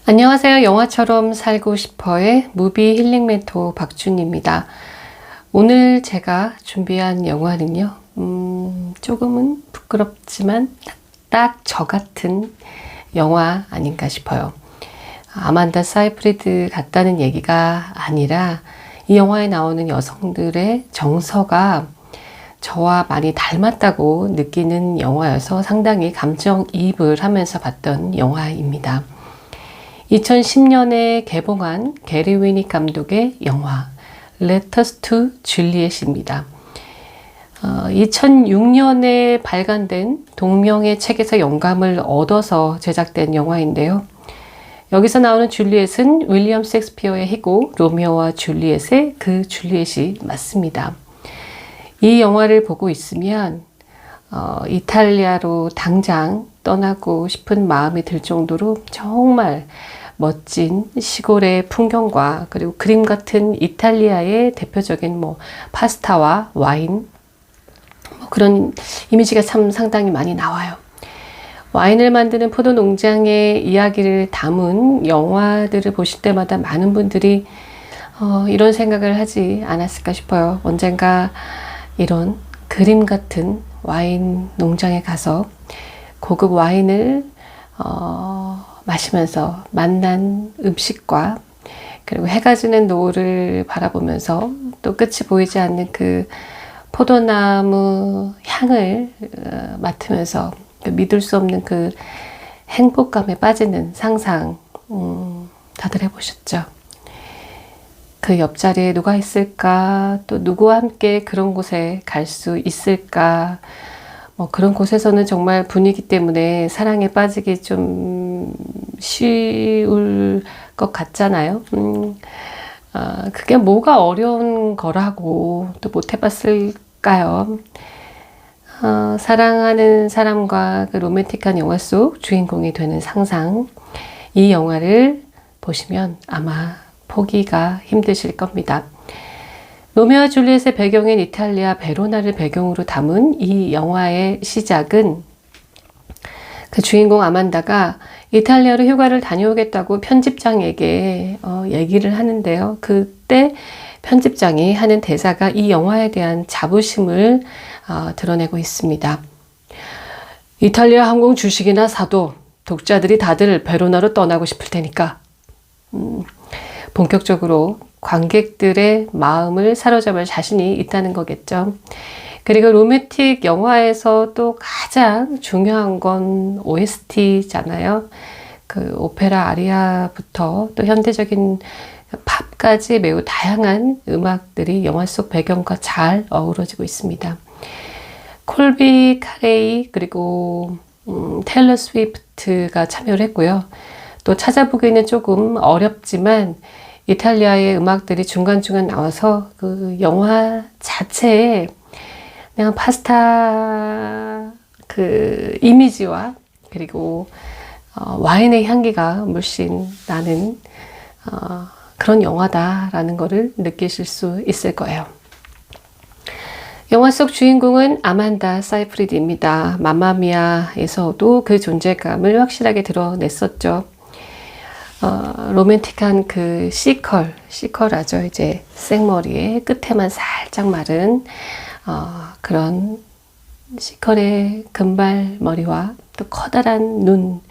안녕하세요. 영화처럼 살고 싶어의 무비 힐링 멘토 박준입니다. 오늘 제가 준비한 영화는요. 조금은 부끄럽지만 딱 저 같은 영화 아닌가 싶어요. 아만다 사이프리드 같다는 얘기가 아니라 이 영화에 나오는 여성들의 정서가 저와 많이 닮았다고 느끼는 영화여서 상당히 감정이입을 하면서 봤던 영화입니다. 2010년에 개봉한 게리 위닉 감독의 영화 Letters to Juliet입니다. 2006년에 발간된 동명의 책에서 영감을 얻어서 제작된 영화인데요. 여기서 나오는 줄리엣은 윌리엄 셰익스피어의 희곡 로미오와 줄리엣의 그 줄리엣이 맞습니다. 이 영화를 보고 있으면 이탈리아로 당장 떠나고 싶은 마음이 들 정도로 정말 멋진 시골의 풍경과 그리고 그림 같은 이탈리아의 대표적인 파스타와 와인 그런 이미지가 참 상당히 많이 나와요. 와인을 만드는 포도 농장의 이야기를 담은 영화들을 보실 때마다 많은 분들이 이런 생각을 하지 않았을까 싶어요. 언젠가 이런 그림 같은 와인 농장에 가서 고급 와인을 마시면서 만난 음식과 그리고 해가 지는 노을을 바라보면서 또 끝이 보이지 않는 그 포도나무 향을 맡으면서 믿을 수 없는 그 행복감에 빠지는 상상 다들 해보셨죠? 그 옆자리에 누가 있을까? 또 누구와 함께 그런 곳에 갈 수 있을까? 그런 곳에서는 정말 분위기 때문에 사랑에 빠지기 좀 쉬울 것 같잖아요. 그게 뭐가 어려운 거라고 또 못 해봤을까요? 사랑하는 사람과 그 로맨틱한 영화 속 주인공이 되는 상상. 이 영화를 보시면 아마 포기가 힘드실 겁니다. 로미오와 줄리엣의 배경인 이탈리아 베로나를 배경으로 담은 이 영화의 시작은 그 주인공 아만다가 이탈리아로 휴가를 다녀오겠다고 편집장에게 얘기를 하는데요. 그때 편집장이 하는 대사가 이 영화에 대한 자부심을 드러내고 있습니다. 이탈리아 항공 주식이나 사도 독자들이 다들 베로나로 떠나고 싶을 테니까. 본격적으로 관객들의 마음을 사로잡을 자신이 있다는 거겠죠. 그리고 로맨틱 영화에서 또 가장 중요한 건 OST잖아요. 그 오페라 아리아부터 또 현대적인 팝까지 매우 다양한 음악들이 영화 속 배경과 잘 어우러지고 있습니다. 콜비 카레이 그리고 테일러 스위프트가 참여를 했고요. 또 찾아보기는 조금 어렵지만 이탈리아의 음악들이 중간중간 나와서 그 영화 자체에 그냥 파스타 그 이미지와 그리고 와인의 향기가 물씬 나는 그런 영화다라는 것을 느끼실 수 있을 거예요. 영화 속 주인공은 아만다 사이프리드입니다. 맘마미아에서도 그 존재감을 확실하게 드러냈었죠. 로맨틱한 그 시컬하죠. 이제 생머리에 끝에만 살짝 마른 그런 시컬의 금발머리와 또 커다란 눈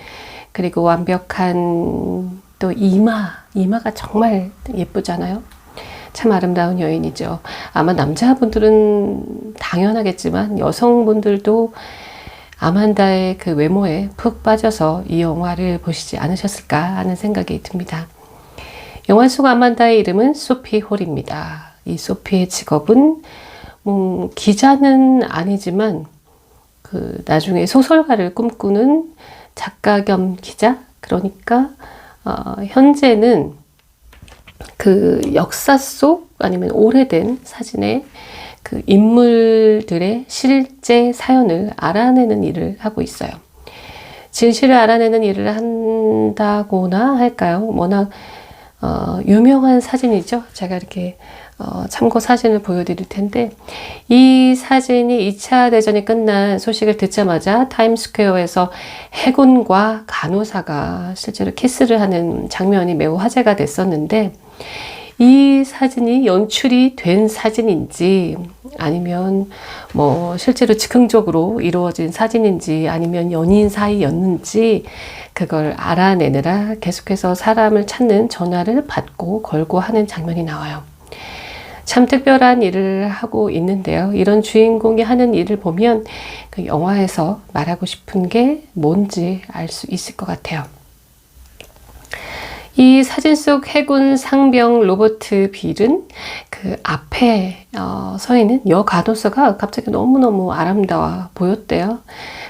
그리고 완벽한 또 이마가 정말 예쁘잖아요. 참 아름다운 여인이죠. 아마 남자분들은 당연하겠지만 여성분들도 아만다의 그 외모에 푹 빠져서 이 영화를 보시지 않으셨을까 하는 생각이 듭니다. 영화 속 아만다의 이름은 소피 홀입니다. 이 소피의 직업은 기자는 아니지만 그 나중에 소설가를 꿈꾸는 작가 겸 기자. 그러니까 현재는 그 역사 속 아니면 오래된 사진에 그 인물들의 실제 사연을 알아내는 일을 하고 있어요. 진실을 알아내는 일을 한다고나 할까요? 워낙 유명한 사진이죠. 제가 이렇게 참고 사진을 보여드릴 텐데, 이 사진이 2차 대전이 끝난 소식을 듣자마자 타임스퀘어에서 해군과 간호사가 실제로 키스를 하는 장면이 매우 화제가 됐었는데, 이 사진이 연출이 된 사진인지 아니면 뭐 실제로 즉흥적으로 이루어진 사진인지 아니면 연인 사이였는지 그걸 알아내느라 계속해서 사람을 찾는 전화를 받고 걸고 하는 장면이 나와요. 참 특별한 일을 하고 있는데요. 이런 주인공이 하는 일을 보면 그 영화에서 말하고 싶은 게 뭔지 알 수 있을 것 같아요. 이 사진 속 해군 상병 로버트 빌은 그 앞에 서 있는 여간호사가 갑자기 너무너무 아름다워 보였대요.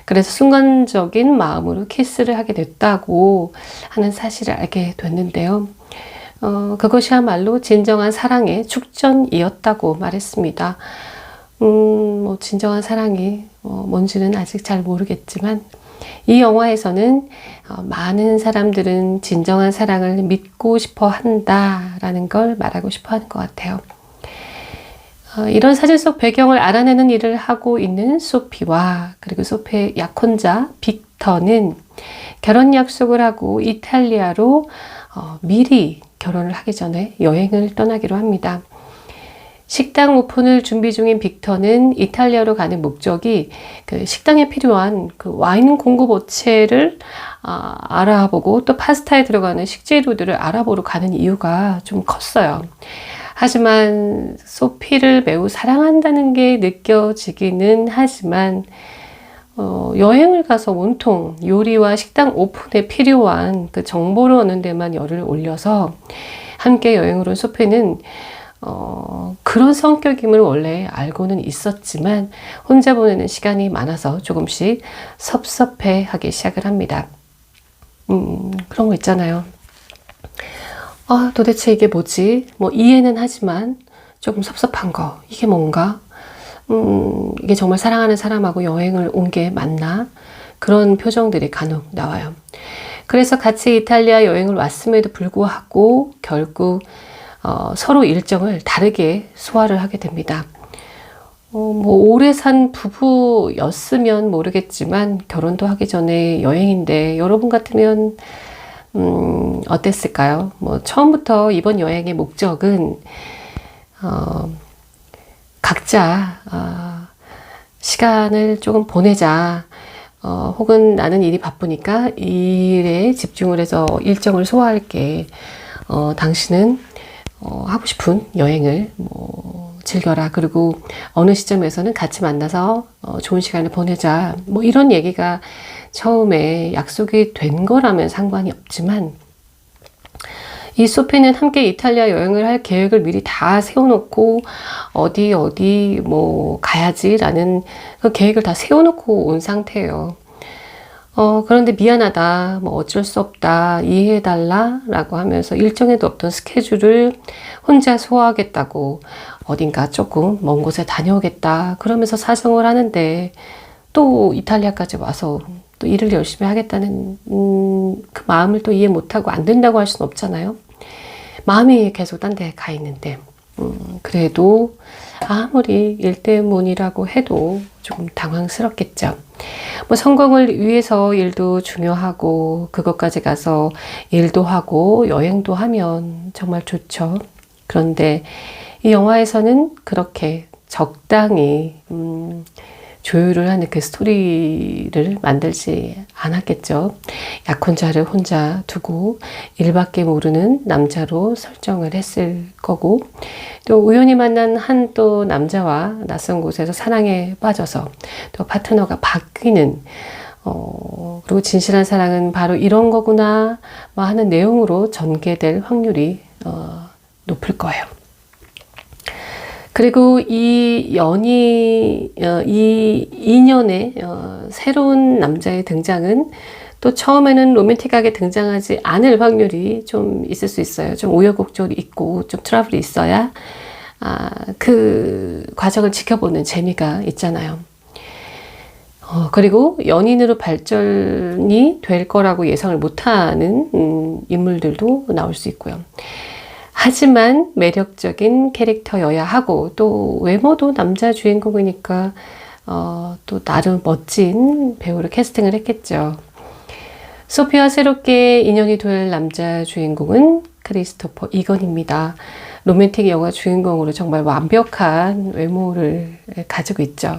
그래서 순간적인 마음으로 키스를 하게 됐다고 하는 사실을 알게 됐는데요. 그것이야말로 진정한 사랑의 축전이었다고 말했습니다. 뭐 진정한 사랑이 뭔지는 아직 잘 모르겠지만 이 영화에서는 많은 사람들은 진정한 사랑을 믿고 싶어 한다라는 걸 말하고 싶어 하는 것 같아요. 이런 사진 속 배경을 알아내는 일을 하고 있는 소피와 그리고 소피의 약혼자 빅터는 결혼 약속을 하고 이탈리아로 미리 결혼을 하기 전에 여행을 떠나기로 합니다. 식당 오픈을 준비 중인 빅터는 이탈리아로 가는 목적이 그 식당에 필요한 그 와인 공급 업체를 알아보고 또 파스타에 들어가는 식재료들을 알아보러 가는 이유가 좀 컸어요. 하지만 소피를 매우 사랑한다는 게 느껴지기는 하지만 여행을 가서 온통 요리와 식당 오픈에 필요한 그 정보를 얻는 데만 열을 올려서 함께 여행을 온 소피는 그런 성격임을 원래 알고는 있었지만 혼자 보내는 시간이 많아서 조금씩 섭섭해하기 시작을 합니다. 그런 거 있잖아요. 도대체 이게 뭐지? 뭐 이해는 하지만 조금 섭섭한 거. 이게 뭔가? 이게 정말 사랑하는 사람하고 여행을 온 게 맞나? 그런 표정들이 간혹 나와요. 그래서 같이 이탈리아 여행을 왔음에도 불구하고 결국 서로 일정을 다르게 소화를 하게 됩니다. 뭐 오래 산 부부였으면 모르겠지만 결혼도 하기 전에 여행인데 여러분 같으면 어땠을까요? 뭐 처음부터 이번 여행의 목적은 각자 시간을 조금 보내자. 혹은 나는 일이 바쁘니까 일에 집중을 해서 일정을 소화할게. 당신은 하고 싶은 여행을 즐겨라. 그리고 어느 시점에서는 같이 만나서 좋은 시간을 보내자. 뭐 이런 얘기가 처음에 약속이 된 거라면 상관이 없지만 이 소피는 함께 이탈리아 여행을 할 계획을 미리 다 세워놓고 어디 뭐 가야지라는 그 계획을 다 세워놓고 온 상태예요. 그런데 미안하다, 뭐 어쩔 수 없다, 이해해달라 라고 하면서 일정에도 없던 스케줄을 혼자 소화하겠다고 어딘가 조금 먼 곳에 다녀오겠다 그러면서 사정을 하는데 또 이탈리아까지 와서 또 일을 열심히 하겠다는 그 마음을 또 이해 못하고 안 된다고 할 수는 없잖아요. 마음이 계속 딴 데 가 있는데 그래도 아무리 일 때문이라고 해도 조금 당황스럽겠죠. 뭐 성공을 위해서 일도 중요하고 그것까지 가서 일도 하고 여행도 하면 정말 좋죠. 그런데 이 영화에서는 그렇게 적당히 조율을 하는 그 스토리를 만들지 않았겠죠. 약혼자를 혼자 두고 일밖에 모르는 남자로 설정을 했을 거고 또 우연히 만난 한 또 남자와 낯선 곳에서 사랑에 빠져서 또 파트너가 바뀌는 그리고 진실한 사랑은 바로 이런 거구나 하는 내용으로 전개될 확률이 높을 거예요. 그리고 이 인연의 새로운 남자의 등장은 또 처음에는 로맨틱하게 등장하지 않을 확률이 좀 있을 수 있어요. 좀 우여곡절이 있고 좀 트러블이 있어야 그 과정을 지켜보는 재미가 있잖아요. 그리고 연인으로 발전이 될 거라고 예상을 못하는 인물들도 나올 수 있고요. 하지만 매력적인 캐릭터여야 하고 또 외모도 남자 주인공이니까 또 나름 멋진 배우를 캐스팅을 했겠죠. 소피와 새롭게 인연이 될 남자 주인공은 크리스토퍼 이건입니다. 로맨틱 영화 주인공으로 정말 완벽한 외모를 가지고 있죠.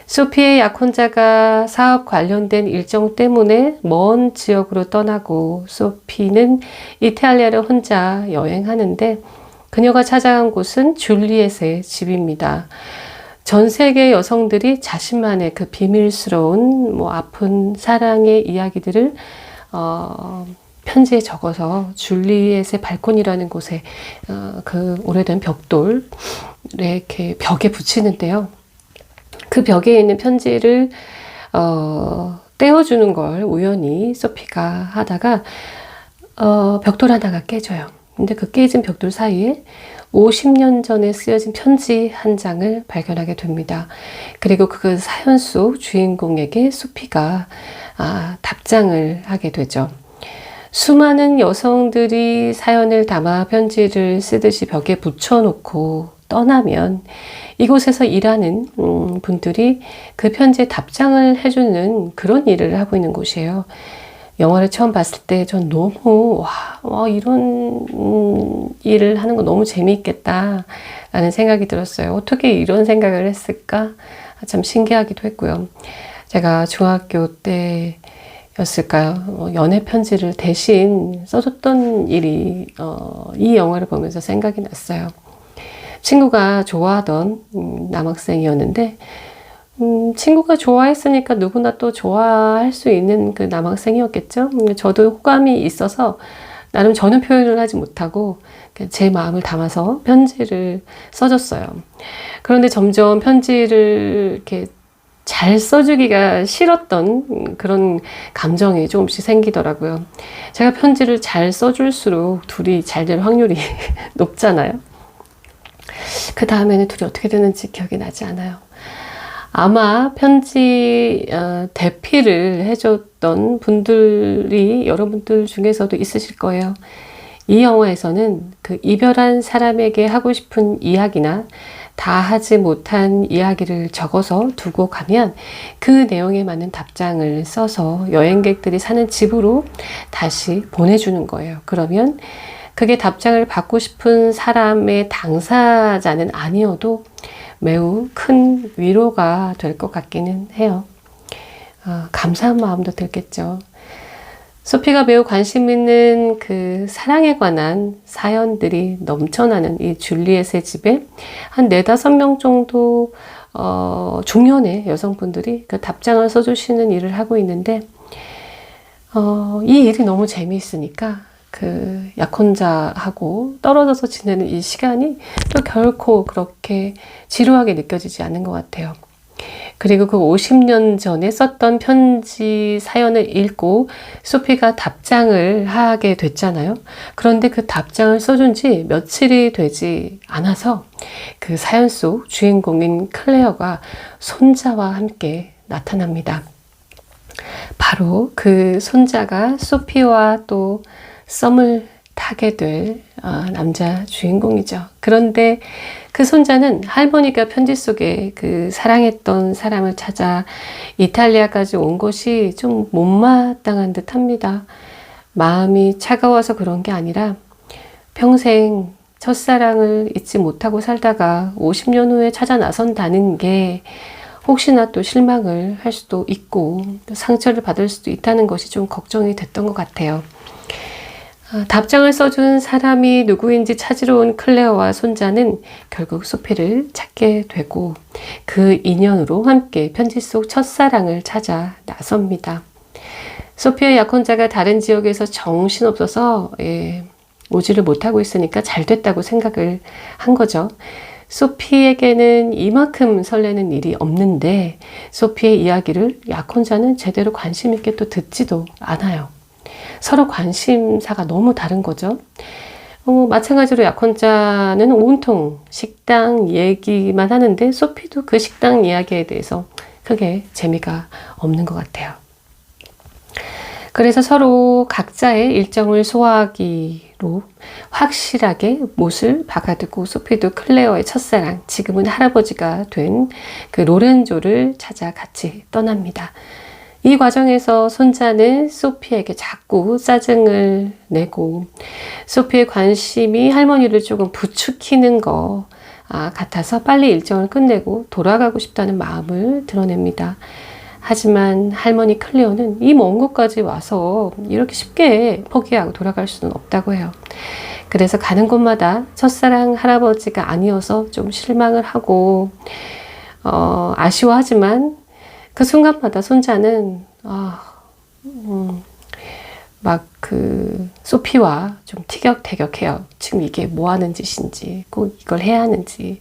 소피의 약혼자가 사업 관련된 일정 때문에 먼 지역으로 떠나고 소피는 이탈리아를 혼자 여행하는데 그녀가 찾아간 곳은 줄리엣의 집입니다. 전 세계 여성들이 자신만의 그 비밀스러운 아픈 사랑의 이야기들을 편지에 적어서 줄리엣의 발코니라는 곳에 그 오래된 벽돌에 이렇게 벽에 붙이는데요. 그 벽에 있는 편지를 떼어주는 걸 우연히 소피가 하다가 벽돌 하나가 깨져요. 근데 그 깨진 벽돌 사이에 50년 전에 쓰여진 편지 한 장을 발견하게 됩니다. 그리고 그 사연 속 주인공에게 소피가 답장을 하게 되죠. 수많은 여성들이 사연을 담아 편지를 쓰듯이 벽에 붙여놓고 떠나면 이곳에서 일하는 분들이 그 편지에 답장을 해주는 그런 일을 하고 있는 곳이에요. 영화를 처음 봤을 때 전 너무 이런 일을 하는 거 너무 재미있겠다 라는 생각이 들었어요. 어떻게 이런 생각을 했을까? 참 신기하기도 했고요. 제가 중학교 때였을까요? 연애 편지를 대신 써줬던 일이 이 영화를 보면서 생각이 났어요. 친구가 좋아하던 남학생이었는데 친구가 좋아했으니까 누구나 또 좋아할 수 있는 그 남학생이었겠죠. 저도 호감이 있어서 나름 저는 표현을 하지 못하고 제 마음을 담아서 편지를 써줬어요. 그런데 점점 편지를 이렇게 잘 써주기가 싫었던 그런 감정이 조금씩 생기더라고요. 제가 편지를 잘 써줄수록 둘이 잘 될 확률이 높잖아요. 그 다음에는 둘이 어떻게 되는지 기억이 나지 않아요. 아마 편지 대피를 해줬던 분들이 여러분들 중에서도 있으실 거예요. 이 영화에서는 그 이별한 사람에게 하고 싶은 이야기나 다 하지 못한 이야기를 적어서 두고 가면 그 내용에 맞는 답장을 써서 여행객들이 사는 집으로 다시 보내주는 거예요. 그러면 그게 답장을 받고 싶은 사람의 당사자는 아니어도 매우 큰 위로가 될 것 같기는 해요. 감사한 마음도 들겠죠. 소피가 매우 관심 있는 그 사랑에 관한 사연들이 넘쳐나는 이 줄리엣의 집에 한 4-5명 정도 중년의 여성분들이 그 답장을 써주시는 일을 하고 있는데 이 일이 너무 재미있으니까 그 약혼자하고 떨어져서 지내는 이 시간이 또 결코 그렇게 지루하게 느껴지지 않는 것 같아요. 그리고 그 50년 전에 썼던 편지 사연을 읽고 소피가 답장을 하게 됐잖아요. 그런데 그 답장을 써준 지 며칠이 되지 않아서 그 사연 속 주인공인 클레어가 손자와 함께 나타납니다. 바로 그 손자가 소피와 또 썸을 타게 될 남자 주인공이죠. 그런데 그 손자는 할머니가 편지 속에 그 사랑했던 사람을 찾아 이탈리아까지 온 것이 좀 못마땅한 듯 합니다. 마음이 차가워서 그런 게 아니라 평생 첫사랑을 잊지 못하고 살다가 50년 후에 찾아 나선다는 게 혹시나 또 실망을 할 수도 있고 또 상처를 받을 수도 있다는 것이 좀 걱정이 됐던 것 같아요. 답장을 써준 사람이 누구인지 찾으러 온 클레어와 손자는 결국 소피를 찾게 되고 그 인연으로 함께 편지 속 첫사랑을 찾아 나섭니다. 소피의 약혼자가 다른 지역에서 정신없어서 오지를 못하고 있으니까 잘 됐다고 생각을 한 거죠. 소피에게는 이만큼 설레는 일이 없는데 소피의 이야기를 약혼자는 제대로 관심 있게 또 듣지도 않아요. 서로 관심사가 너무 다른 거죠. 마찬가지로 약혼자는 온통 식당 얘기만 하는데 소피도 그 식당 이야기에 대해서 크게 재미가 없는 것 같아요. 그래서 서로 각자의 일정을 소화하기로 확실하게 못을 박아두고 소피도 클레어의 첫사랑, 지금은 할아버지가 된 그 로렌조를 찾아 같이 떠납니다. 이 과정에서 손자는 소피에게 자꾸 짜증을 내고 소피의 관심이 할머니를 조금 부추기는 것 같아서 빨리 일정을 끝내고 돌아가고 싶다는 마음을 드러냅니다. 하지만 할머니 클레어는 이 먼 곳까지 와서 이렇게 쉽게 포기하고 돌아갈 수는 없다고 해요. 그래서 가는 곳마다 첫사랑 할아버지가 아니어서 좀 실망을 하고 아쉬워하지만 그 순간마다 손자는 막 그 소피와 좀 티격태격해요. 지금 이게 뭐 하는 짓인지, 꼭 이걸 해야 하는지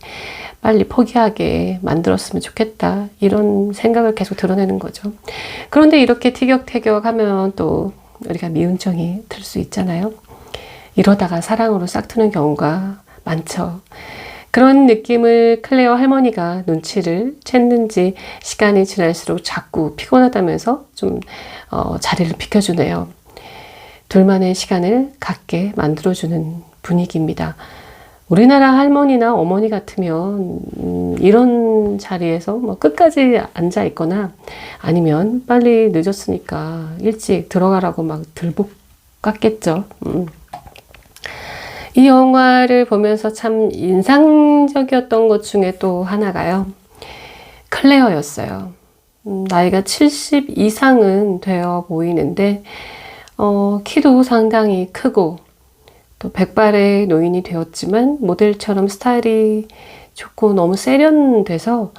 빨리 포기하게 만들었으면 좋겠다, 이런 생각을 계속 드러내는 거죠. 그런데 이렇게 티격태격하면 또 우리가 미운정이 들 수 있잖아요. 이러다가 사랑으로 싹트는 경우가 많죠. 그런 느낌을 클레어 할머니가 눈치를 챘는지 시간이 지날수록 자꾸 피곤하다면서 좀 자리를 비켜주네요. 둘만의 시간을 갖게 만들어주는 분위기입니다. 우리나라 할머니나 어머니 같으면 이런 자리에서 뭐 끝까지 앉아 있거나 아니면 빨리 늦었으니까 일찍 들어가라고 막 들복 같겠죠. 이 영화를 보면서 참 인상적이었던 것 중에 또 하나가요, 클레어였어요. 나이가 70 이상은 되어 보이는데 키도 상당히 크고 또 백발의 노인이 되었지만 모델처럼 스타일이 좋고 너무 세련돼서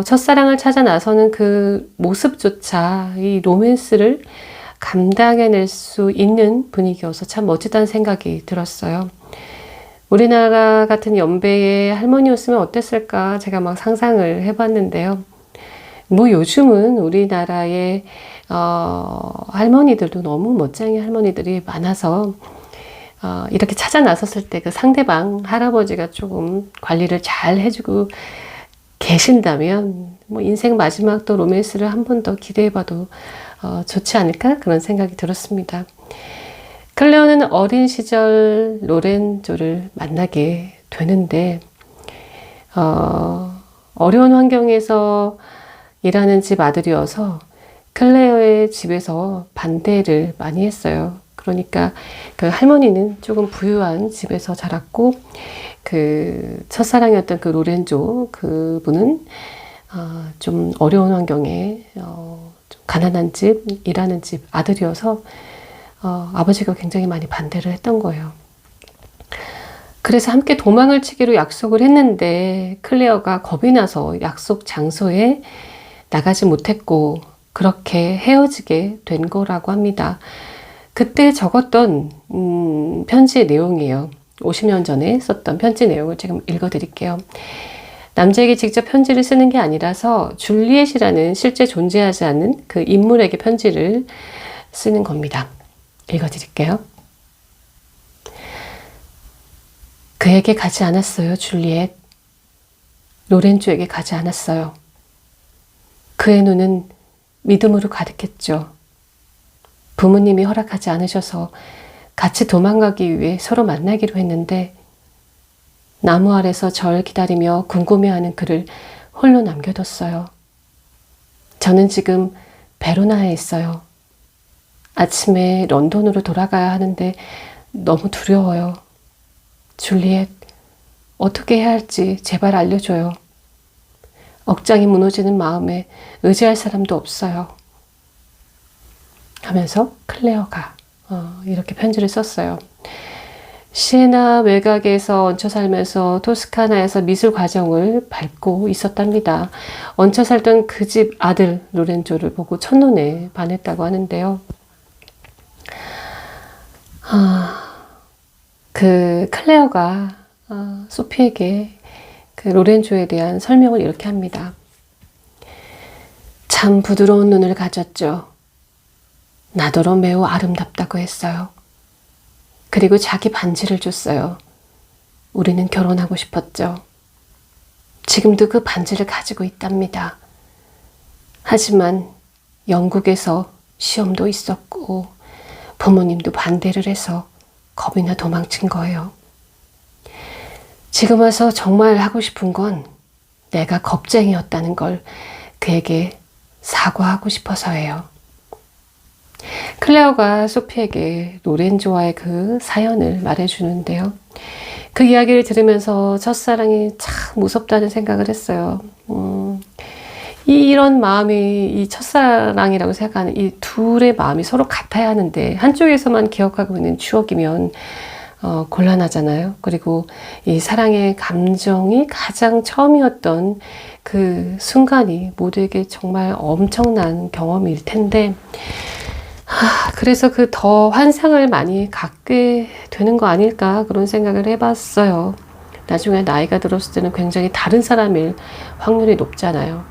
첫사랑을 찾아 나서는 그 모습조차 이 로맨스를 감당해낼 수 있는 분위기여서 참 멋지다는 생각이 들었어요. 우리나라 같은 연배의 할머니였으면 어땠을까 제가 막 상상을 해봤는데요. 뭐 요즘은 우리나라의 할머니들도 너무 멋쟁이 할머니들이 많아서 이렇게 찾아 나섰을 때 그 상대방 할아버지가 조금 관리를 잘 해주고 계신다면 뭐 인생 마지막 또 로맨스를 한 번 더 기대해봐도 좋지 않을까, 그런 생각이 들었습니다. 클레어는 어린 시절 로렌조를 만나게 되는데 어려운 환경에서 일하는 집 아들이어서 클레어의 집에서 반대를 많이 했어요. 그러니까 그 할머니는 조금 부유한 집에서 자랐고 그 첫사랑이었던 그 로렌조 그분은 좀 어려운 환경에 좀 가난한 집, 일하는 집 아들이어서 아버지가 굉장히 많이 반대를 했던 거예요. 그래서 함께 도망을 치기로 약속을 했는데 클레어가 겁이 나서 약속 장소에 나가지 못했고 그렇게 헤어지게 된 거라고 합니다. 그때 적었던 편지의 내용이에요. 50년 전에 썼던 편지 내용을 지금 읽어드릴게요. 남자에게 직접 편지를 쓰는 게 아니라서 줄리엣이라는 실제 존재하지 않는 그 인물에게 편지를 쓰는 겁니다. 읽어드릴게요. 그에게 가지 않았어요, 줄리엣. 로렌조에게 가지 않았어요. 그의 눈은 믿음으로 가득했죠. 부모님이 허락하지 않으셔서 같이 도망가기 위해 서로 만나기로 했는데 나무 아래서 절 기다리며 궁금해하는 그를 홀로 남겨뒀어요. 저는 지금 베로나에 있어요. 아침에 런던으로 돌아가야 하는데 너무 두려워요. 줄리엣, 어떻게 해야 할지 제발 알려줘요. 억장이 무너지는 마음에 의지할 사람도 없어요. 하면서 클레어가 이렇게 편지를 썼어요. 시에나 외곽에서 얹혀 살면서 토스카나에서 미술 과정을 밟고 있었답니다. 얹혀 살던 그 집 아들 로렌조를 보고 첫눈에 반했다고 하는데요. 그 클레어가 소피에게 그 로렌조에 대한 설명을 이렇게 합니다. 참 부드러운 눈을 가졌죠. 나더러 매우 아름답다고 했어요. 그리고 자기 반지를 줬어요. 우리는 결혼하고 싶었죠. 지금도 그 반지를 가지고 있답니다. 하지만 영국에서 시험도 있었고 부모님도 반대를 해서 겁이나 도망친 거예요. 지금 와서 정말 하고 싶은 건 내가 겁쟁이였다는 걸 그에게 사과하고 싶어서예요. 클레어가 소피에게 로렌조와의 그 사연을 말해주는데요. 그 이야기를 들으면서 첫사랑이 참 무섭다는 생각을 했어요. 이런 마음이 이 첫사랑이라고 생각하는 이 둘의 마음이 서로 같아야 하는데 한쪽에서만 기억하고 있는 추억이면 곤란하잖아요. 그리고 이 사랑의 감정이 가장 처음이었던 그 순간이 모두에게 정말 엄청난 경험일 텐데 그래서 그 더 환상을 많이 갖게 되는 거 아닐까 그런 생각을 해봤어요. 나중에 나이가 들었을 때는 굉장히 다른 사람일 확률이 높잖아요.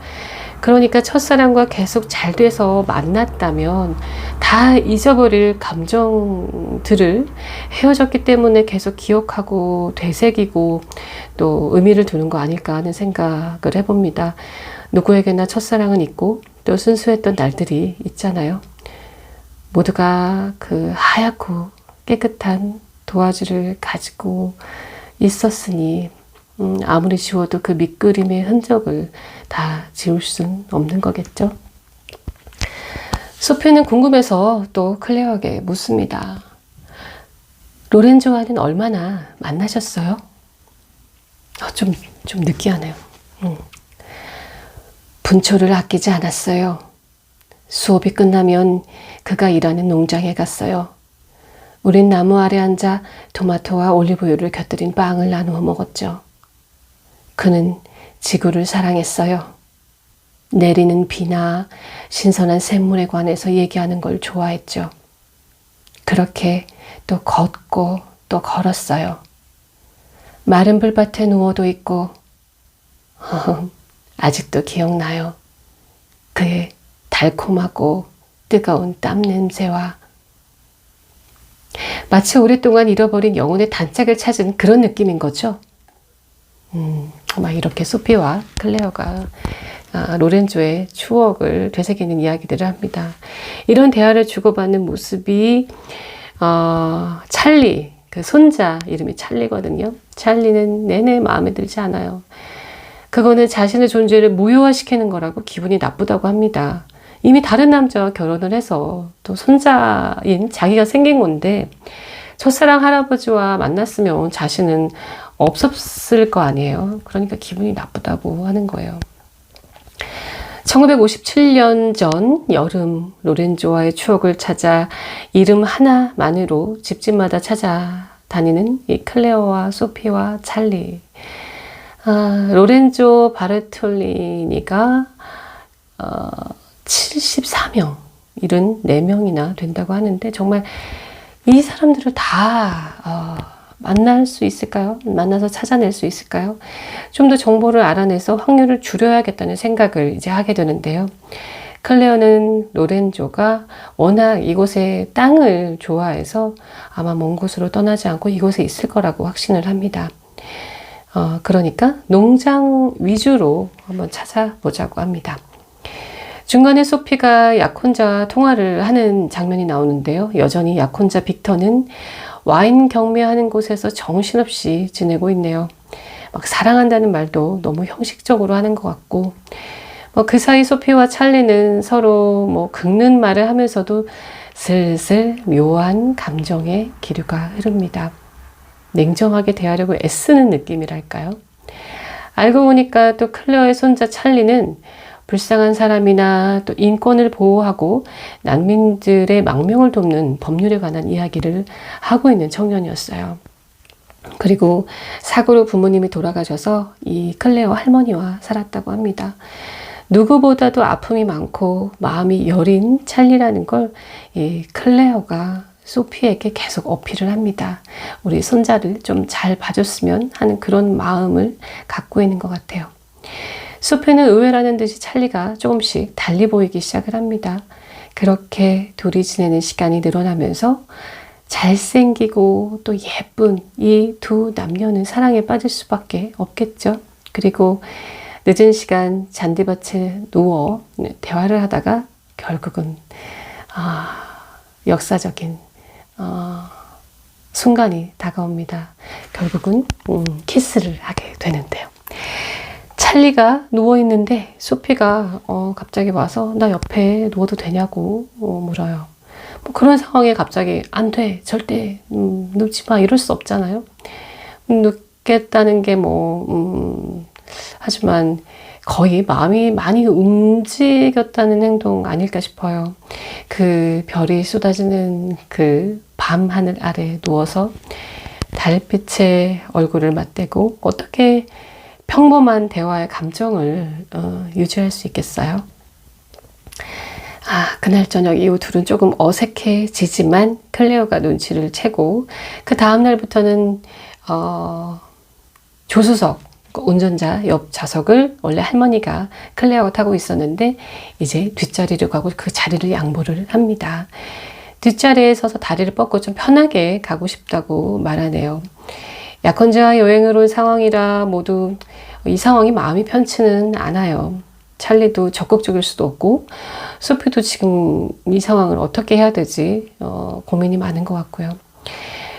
그러니까 첫사랑과 계속 잘 돼서 만났다면 다 잊어버릴 감정들을 헤어졌기 때문에 계속 기억하고 되새기고 또 의미를 두는 거 아닐까 하는 생각을 해봅니다. 누구에게나 첫사랑은 있고 또 순수했던 날들이 있잖아요. 모두가 그 하얗고 깨끗한 도화지를 가지고 있었으니 아무리 지워도 그 밑그림의 흔적을 다 지울 순 없는 거겠죠. 소피는 궁금해서 또 클레어에게 묻습니다. 로렌조와는 얼마나 만나셨어요? 좀 느끼하네요. 분초를 아끼지 않았어요. 수업이 끝나면 그가 일하는 농장에 갔어요. 우린 나무 아래 앉아 토마토와 올리브유를 곁들인 빵을 나누어 먹었죠. 그는 지구를 사랑했어요. 내리는 비나 신선한 샘물에 관해서 얘기하는 걸 좋아했죠. 그렇게 또 걷고 또 걸었어요. 마른 불밭에 누워도 있고 아직도 기억나요. 그의 달콤하고 뜨거운 땀 냄새와 마치 오랫동안 잃어버린 영혼의 단짝을 찾은 그런 느낌인 거죠. 막 이렇게 소피와 클레어가 로렌조의 추억을 되새기는 이야기들을 합니다. 이런 대화를 주고받는 모습이 찰리, 그 손자 이름이 찰리거든요. 찰리는 내내 마음에 들지 않아요. 그거는 자신의 존재를 무효화시키는 거라고 기분이 나쁘다고 합니다. 이미 다른 남자와 결혼을 해서 또 손자인 자기가 생긴 건데 첫사랑 할아버지와 만났으면 자신은 없었을 거 아니에요. 그러니까 기분이 나쁘다고 하는 거예요. 1957년 전 여름 로렌조와의 추억을 찾아 이름 하나만으로 집집마다 찾아다니는 이 클레어와 소피와 찰리. 로렌조 바르톨리니가 74명, 74명이나 된다고 하는데 정말 이 사람들을 다 만날 수 있을까요? 만나서 찾아낼 수 있을까요? 좀 더 정보를 알아내서 확률을 줄여야겠다는 생각을 이제 하게 되는데요. 클레어는 로렌조가 워낙 이곳의 땅을 좋아해서 아마 먼 곳으로 떠나지 않고 이곳에 있을 거라고 확신을 합니다. 그러니까 농장 위주로 한번 찾아보자고 합니다. 중간에 소피가 약혼자와 통화를 하는 장면이 나오는데요. 여전히 약혼자 빅터는 와인 경매하는 곳에서 정신없이 지내고 있네요. 막 사랑한다는 말도 너무 형식적으로 하는 것 같고 그 사이 소피와 찰리는 서로 긁는 말을 하면서도 슬슬 묘한 감정의 기류가 흐릅니다. 냉정하게 대하려고 애쓰는 느낌이랄까요? 알고 보니까 또 클레어의 손자 찰리는 불쌍한 사람이나 또 인권을 보호하고 난민들의 망명을 돕는 법률에 관한 이야기를 하고 있는 청년이었어요. 그리고 사고로 부모님이 돌아가셔서 이 클레어 할머니와 살았다고 합니다. 누구보다도 아픔이 많고 마음이 여린 찰리라는 걸 이 클레어가 소피에게 계속 어필을 합니다. 우리 손자를 좀 잘 봐줬으면 하는 그런 마음을 갖고 있는 것 같아요. 소피는 의외라는 듯이 찰리가 조금씩 달리 보이기 시작을 합니다. 그렇게 둘이 지내는 시간이 늘어나면서 잘생기고 또 예쁜 이 두 남녀는 사랑에 빠질 수밖에 없겠죠. 그리고 늦은 시간 잔디밭에 누워 대화를 하다가 결국은 역사적인 순간이 다가옵니다. 결국은 키스를 하게 되는데요. 찰리가 누워있는데 소피가 갑자기 와서 나 옆에 누워도 되냐고 물어요. 뭐 그런 상황에 갑자기 안 돼, 절대 눕지 마, 이럴 수 없잖아요. 눕겠다는 게 하지만 거의 마음이 많이 움직였다는 행동 아닐까 싶어요. 그 별이 쏟아지는 그 밤 하늘 아래 누워서 달빛에 얼굴을 맞대고 어떻게 평범한 대화의 감정을 유지할 수 있겠어요? 그날 저녁 이후 둘은 조금 어색해지지만 클레어가 눈치를 채고 그 다음날부터는 조수석, 운전자 옆 좌석을 원래 할머니가 클레어가 타고 있었는데 이제 뒷자리로 가고 그 자리를 양보를 합니다. 뒷자리에 서서 다리를 뻗고 좀 편하게 가고 싶다고 말하네요. 약혼자 여행을 온 상황이라 모두 이 상황이 마음이 편치는 않아요. 찰리도 적극적일 수도 없고 소피도 지금 이 상황을 어떻게 해야 되지 고민이 많은 것 같고요.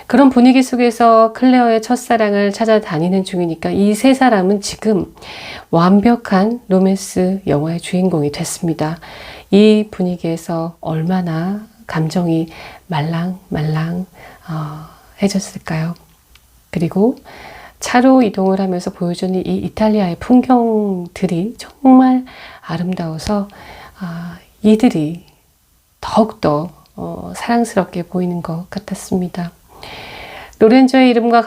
그런 분위기 속에서 클레어의 첫사랑을 찾아다니는 중이니까 이 세 사람은 지금 완벽한 로맨스 영화의 주인공이 됐습니다. 이 분위기에서 얼마나 감정이 말랑말랑 해졌을까요? 그리고 차로 이동을 하면서 보여주는 이 이탈리아의 풍경들이 정말 아름다워서 이들이 더욱더 사랑스럽게 보이는 것 같았습니다. 로렌조의 이름과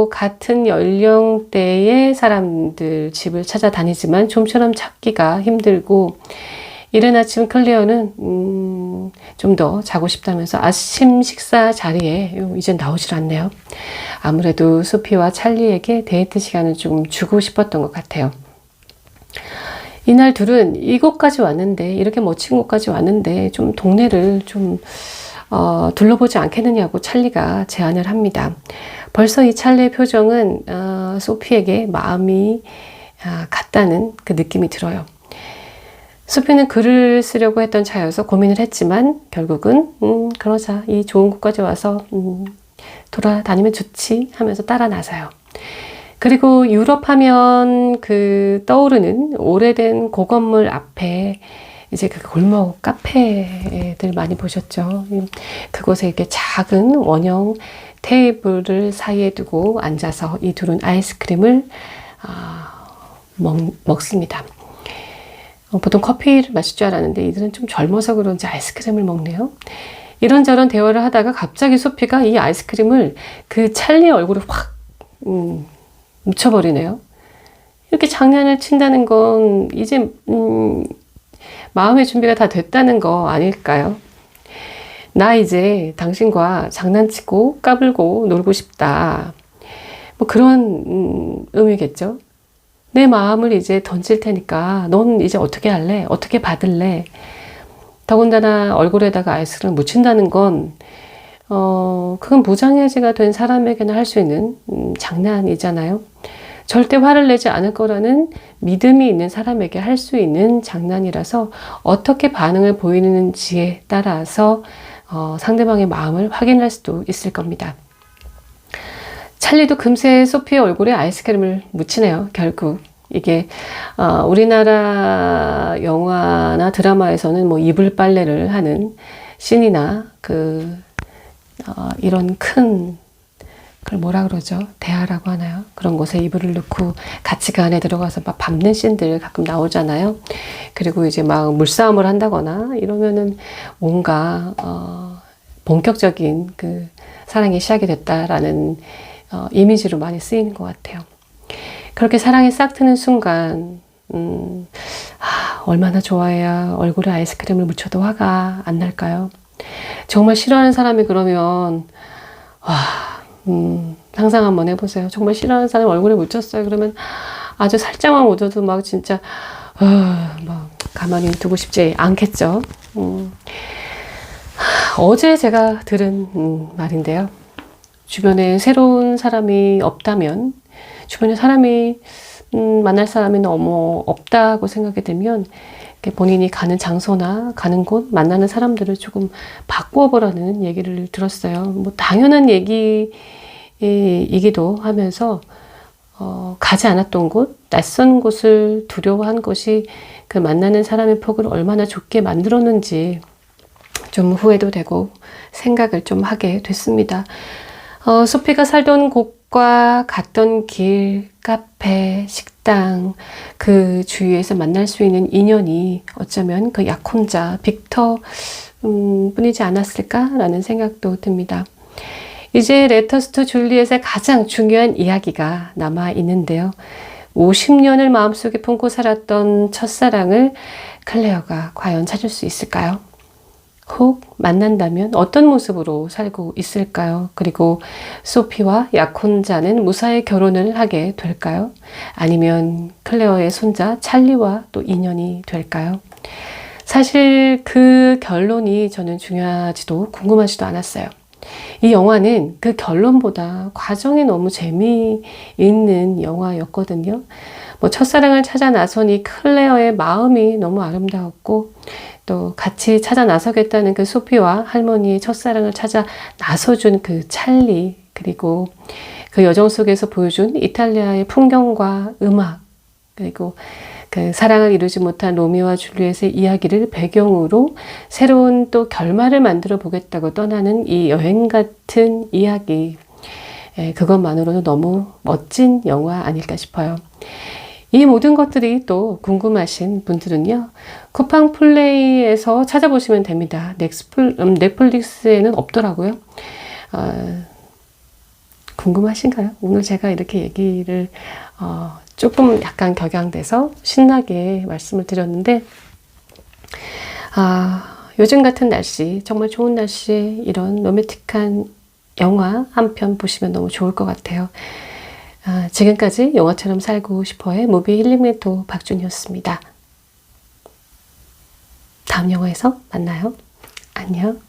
같은 연령대의 사람들 집을 찾아다니지만 좀처럼 찾기가 힘들고 이른 아침 클레어는 좀 더 자고 싶다면서 아침 식사 자리에 이제 나오질 않네요. 아무래도 소피와 찰리에게 데이트 시간을 좀 주고 싶었던 것 같아요. 이날 둘은 이곳까지 왔는데 이렇게 멋진 곳까지 왔는데 좀 동네를 좀 둘러보지 않겠느냐고 찰리가 제안을 합니다. 벌써 이 찰리의 표정은 소피에게 마음이 갔다는 그 느낌이 들어요. 소피는 글을 쓰려고 했던 차여서 고민을 했지만 결국은 그러자 이 좋은 곳까지 와서 돌아다니면 좋지 하면서 따라 나서요. 그리고 유럽 하면 그 떠오르는 오래된 고건물 앞에 이제 그 골목 카페들 많이 보셨죠? 그곳에 이렇게 작은 원형 테이블을 사이에 두고 앉아서 이 둘은 아이스크림을 먹습니다. 보통 커피를 마실 줄 알았는데 이들은 좀 젊어서 그런지 아이스크림을 먹네요. 이런저런 대화를 하다가 갑자기 소피가 이 아이스크림을 그 찰리의 얼굴에 확 묻혀버리네요. 이렇게 장난을 친다는 건 이제 마음의 준비가 다 됐다는 거 아닐까요? 나 이제 당신과 장난치고 까불고 놀고 싶다. 뭐 그런 의미겠죠. 내 마음을 이제 던질 테니까 넌 이제 어떻게 할래? 어떻게 받을래? 더군다나 얼굴에다가 아이스크림을 묻힌다는 건 그건 무장해제가 된 사람에게는 할 수 있는 장난이잖아요. 절대 화를 내지 않을 거라는 믿음이 있는 사람에게 할 수 있는 장난이라서 어떻게 반응을 보이는지에 따라서 상대방의 마음을 확인할 수도 있을 겁니다. 찰리도 금세 소피의 얼굴에 아이스크림을 묻히네요. 결국 이게 우리나라 영화나 드라마에서는 뭐 이불 빨래를 하는 씬이나 이런 큰 그걸 뭐라 그러죠? 대하라고 하나요? 그런 곳에 이불을 넣고 같이 그 안에 들어가서 막 밟는 씬들 가끔 나오잖아요. 그리고 이제 막 물싸움을 한다거나 이러면은 뭔가 본격적인 그 사랑이 시작이 됐다라는 이미지로 많이 쓰이는 것 같아요. 그렇게 사랑이 싹 트는 순간 얼마나 좋아해야 얼굴에 아이스크림을 묻혀도 화가 안 날까요? 정말 싫어하는 사람이 그러면 상상 한번 해보세요. 정말 싫어하는 사람 얼굴에 묻혔어요. 그러면 아주 살짝만 묻어도 막 진짜 막 가만히 두고 싶지 않겠죠. 어제 제가 들은 말인데요. 주변에 새로운 사람이 없다면, 주변에 사람이 만날 사람이 너무 없다고 생각이 들면 본인이 가는 장소나 가는 곳, 만나는 사람들을 조금 바꾸어 보라는 얘기를 들었어요. 뭐 당연한 얘기이기도 하면서 가지 않았던 곳, 낯선 곳을 두려워한 것이 그 만나는 사람의 폭을 얼마나 좁게 만들었는지 좀 후회도 되고 생각을 좀 하게 됐습니다. 소피가 살던 곳과 갔던 길, 카페, 식당, 그 주위에서 만날 수 있는 인연이 어쩌면 그 약혼자 빅터 뿐이지 않았을까라는 생각도 듭니다. 이제 레터스 투 줄리엣의 가장 중요한 이야기가 남아 있는데요. 50년을 마음속에 품고 살았던 첫사랑을 클레어가 과연 찾을 수 있을까요? 혹 만난다면 어떤 모습으로 살고 있을까요? 그리고 소피와 약혼자는 무사히 결혼을 하게 될까요? 아니면 클레어의 손자 찰리와 또 인연이 될까요? 사실 그 결론이 저는 중요하지도 궁금하지도 않았어요. 이 영화는 그 결론보다 과정이 너무 재미있는 영화였거든요. 뭐 첫사랑을 찾아 나선 이 클레어의 마음이 너무 아름다웠고 또 같이 찾아 나서겠다는 그 소피와 할머니의 첫사랑을 찾아 나서준 그 찰리, 그리고 그 여정 속에서 보여준 이탈리아의 풍경과 음악, 그리고 그 사랑을 이루지 못한 로미오와 줄리엣의 이야기를 배경으로 새로운 또 결말을 만들어 보겠다고 떠나는 이 여행 같은 이야기, 그것만으로도 너무 멋진 영화 아닐까 싶어요. 이 모든 것들이 또 궁금하신 분들은요, 쿠팡 플레이에서 찾아보시면 됩니다. 넷플릭스에는 없더라고요. 궁금하신가요? 오늘 제가 이렇게 얘기를 조금 약간 격양돼서 신나게 말씀을 드렸는데, 요즘 같은 날씨, 정말 좋은 날씨에 이런 로맨틱한 영화 한 편 보시면 너무 좋을 것 같아요. 지금까지 영화처럼 살고 싶어의 무비 힐링 멘토 박준이었습니다. 다음 영화에서 만나요. 안녕.